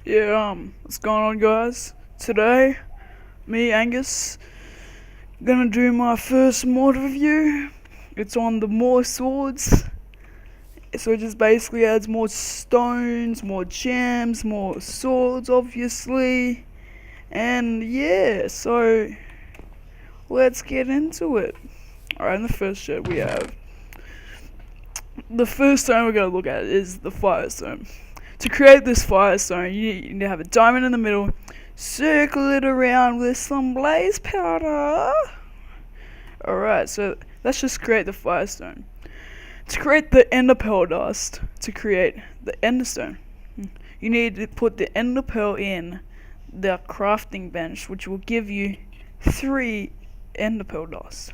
What's going on, guys? Today, me, Angus, gonna do my first mod review. It's on the more swords. So it just basically adds more stones, more gems, more swords, obviously. And yeah, so let's get into it. Alright, in the first shot we have. The first stone we're gonna look at is the firestone. To create this firestone, you need to have a diamond in the middle, circle it around with some blaze powder. Alright, so let's just create the firestone. To create the ender pearl dust, to create the enderstone, you need to put the ender pearl in the crafting bench, which will give you 3 ender pearl dust.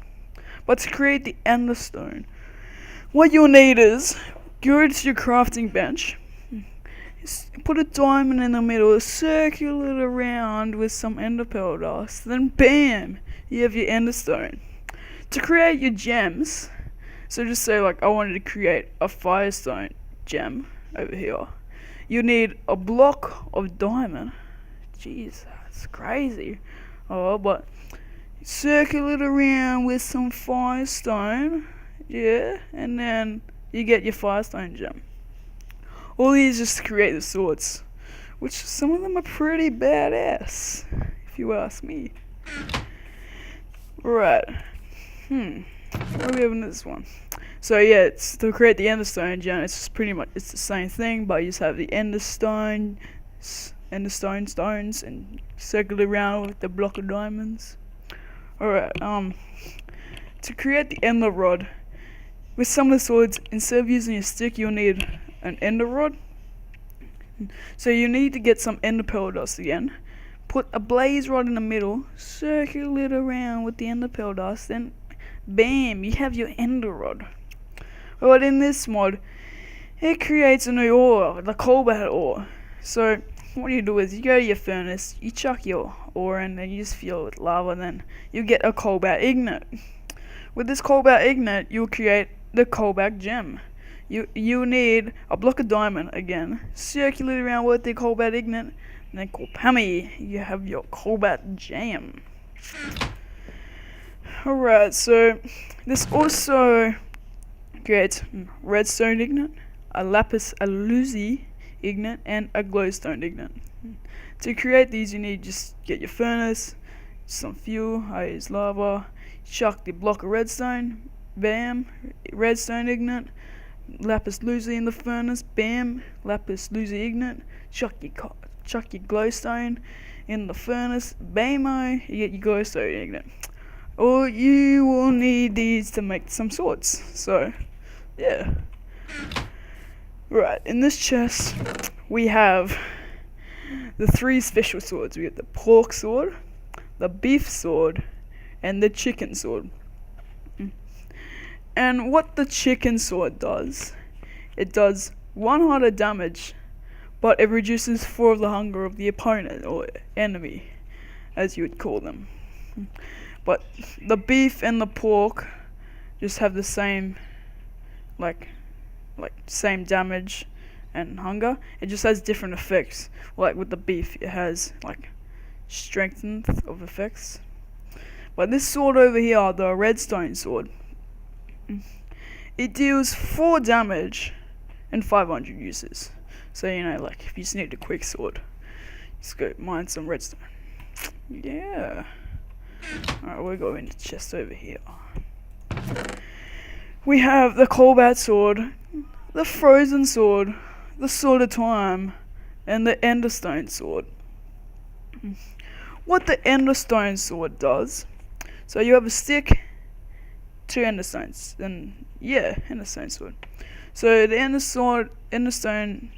But to create the enderstone, what you'll need is go to your crafting bench, put a diamond in the middle, circle it around with some ender pearl dust, then bam, you have your enderstone. To create your gems, so just say like I wanted to create a firestone gem over here, you need a block of diamond. Jeez, that's crazy. Oh, but circle it around with some firestone, yeah, and then you get your firestone gem. All these just to create the swords, which some of them are pretty badass, if you ask me. Right. What are we having this one? So yeah, it's to create the enderstone gem. It's just pretty much it's the same thing, but you just have the enderstone stones, and circle it around with the block of diamonds. Alright. To create the ender rod, with some of the swords, instead of using your stick, you'll need an ender rod. So you need to get some ender pearl dust again. Put a blaze rod in the middle, circle it around with the ender pearl dust, then bam, you have your ender rod. But in this mod, it creates a new ore, the cobalt ore. So what you do is you go to your furnace, you chuck your ore in, and you just fill it with lava, then you get a cobalt ignet. With this cobalt ignet, you'll create the cobalt gem. You need a block of diamond again, circulate around with the cobalt ignet, and then pammy, you have your cobalt gem. Alright, so this also creates redstone ignet, a lapis lazuli ignet, and a glowstone ignet. To create these, you need to just get your furnace, some fuel, I use lava, chuck the block of redstone, bam, redstone ignet, lapis lazuli in the furnace, bam, lapis lazuli ignet, chuck your glowstone in the furnace, bamo, you get your glowstone ignet. Or you will need these to make some swords. So, yeah. Right, in this chest, we have the 3 special swords. We have the pork sword, the beef sword, and the chicken sword. And what the chicken sword does, it does 1 heart of damage, but it reduces 4 of the hunger of the opponent, or enemy, as you would call them. But the beef and the pork just have the same, like same damage and hunger. It just has different effects. Like with the beef, it has like strength of effects. But this sword over here, the redstone sword, it deals 4 damage and 500 uses. So like if you just need a quick sword, just go mine some redstone. Yeah. Alright, we'll go into the chest over here. We have the cobalt sword, the frozen sword, the sword of time, and the enderstone sword. What the enderstone sword does, so you have a stick, 2 enderstones, and yeah, enderstone sword. So the enderstone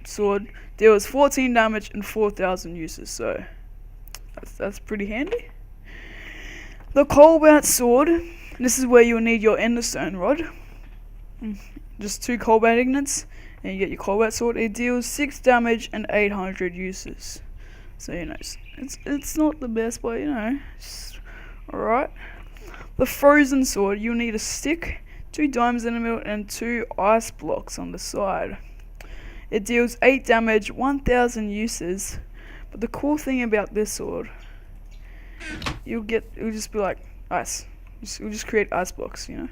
sword deals 14 damage and 4,000 uses, so that's pretty handy. The cobalt sword, this is where you'll need your enderstone rod. Just 2 cobalt ignets, and you get your cobalt sword. It deals 6 damage and 800 uses. So it's not the best, but alright. The frozen sword, you'll need a stick, 2 diamonds in the middle, and 2 ice blocks on the side. It deals 8 damage, 1000 uses. But the cool thing about this sword, it'll just be like ice. It'll just create ice blocks, you know.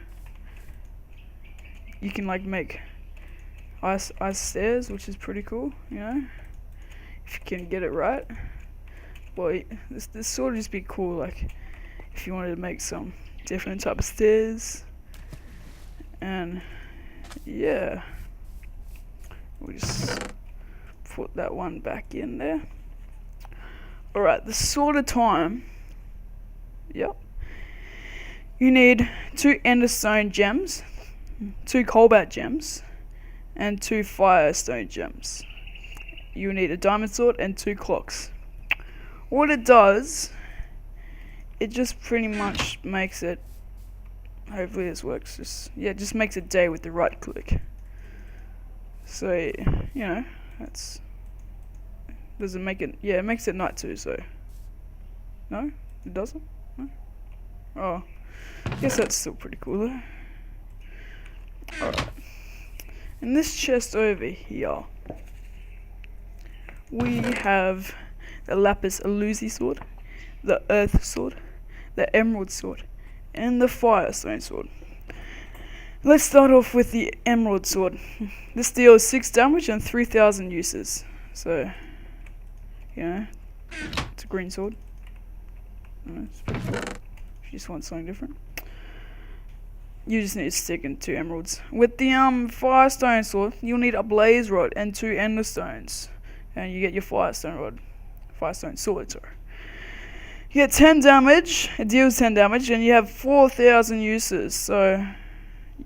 You can like make ice stairs, which is pretty cool, you know, if you can get it right. Well, this sword would just be cool, like if you wanted to make some different type of stairs. And yeah, we just put that one back in there. Alright, the sword of time. Yep. You need 2 enderstone gems, 2 cobalt gems, and 2 firestone gems. You need a diamond sword and 2 clocks. What it does, it just pretty much makes it, hopefully this works, it just makes it day with the right click. So, you know, does it make it, yeah, it makes it night too, so, no, it doesn't, no? Oh, I guess that's still pretty cool though. Alright, in this chest over here, we have the lapis lazuli sword, the earth sword, the emerald sword, and the firestone sword. Let's start off with the emerald sword. This deals 6 damage and 3000 uses. So, you know, it's a green sword. It's pretty cool. If you just want something different, you just need to stick in 2 emeralds. With the firestone sword, you'll need a blaze rod and 2 ender stones, and you get your firestone sword. Sorry. You get 10 damage. It deals 10 damage, and you have 4000 uses. So,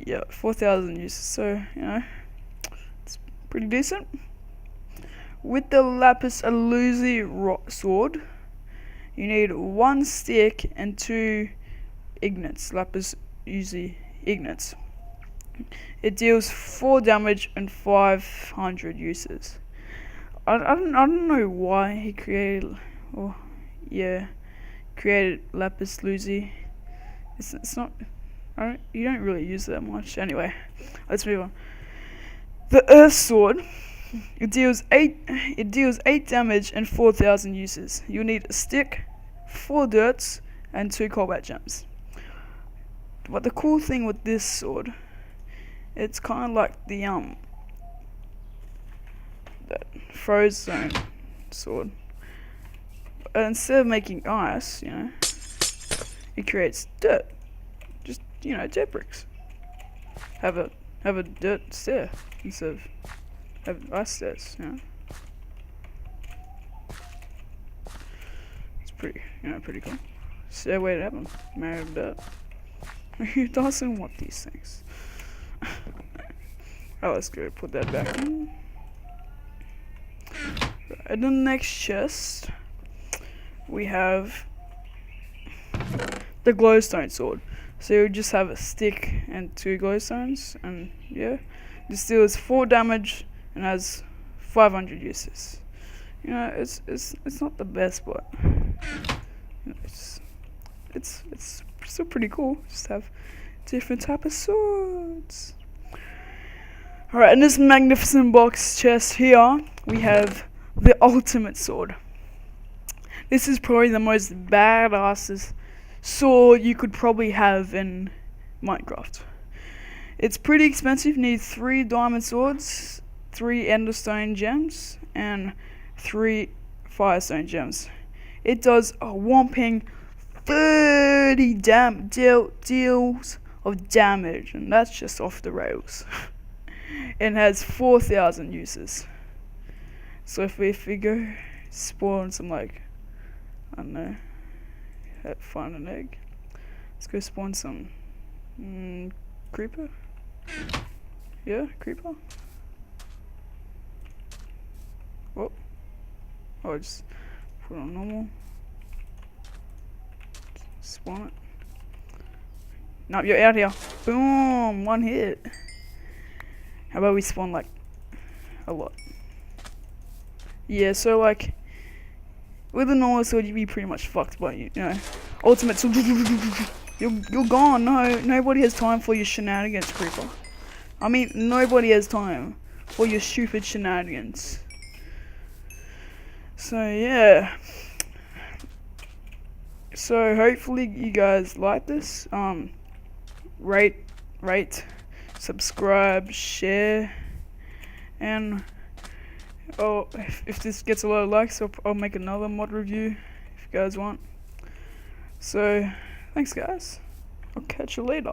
yeah, 4000 uses. So, you know, it's pretty decent. With the lapis lazuli sword, you need 1 stick and 2 ignites. Lapis lazuli ignites. It deals 4 damage and 500 uses. I don't know why he created, created lapis lazuli. It's not. You don't really use that much. Anyway, let's move on. The earth sword. It deals 8 damage and 4000 uses. You need a stick, 4 dirts, and 2 cobalt gems. But the cool thing with this sword, it's kind of like the that frozen sword. But instead of making ice, you know, it creates dirt. Just, you know, dirt bricks. Have a dirt stair instead of have ice stairs, you know. It's pretty cool. Stairway to heaven, made of dirt. Who doesn't want these things? Oh, let's go put that back in. In the next chest, we have the glowstone sword. So you just have a stick and 2 glowstones, and yeah, this deals 4 damage and has 500 uses. You know, it's not the best, but you know, it's still pretty cool. Just have different type of swords. Alright, in this magnificent box chest here, we have the ultimate sword. This is probably the most badass sword you could probably have in Minecraft. It's pretty expensive. You need 3 diamond swords, 3 enderstone gems, and 3 firestone gems. It does a whopping 30 deals of damage, and that's just off the rails. It has 4000 uses. So if we go spawn some, like, I don't know, find an egg. Let's go spawn some creeper. Yeah, creeper. Whoa. Oh, just put it on normal. Spawn it. Nope, you're out here. Boom! 1 hit. How about we spawn, like, a lot? Yeah, so, like, with a normal sword, you'd be pretty much fucked, but, you know, ultimate sword, you're gone. No, nobody has time for your shenanigans, creeper. I mean, nobody has time for your stupid shenanigans. So yeah. So hopefully you guys like this. Rate, subscribe, share, and if this gets a lot of likes, I'll make another mod review if you guys want. So thanks guys. I'll catch you later.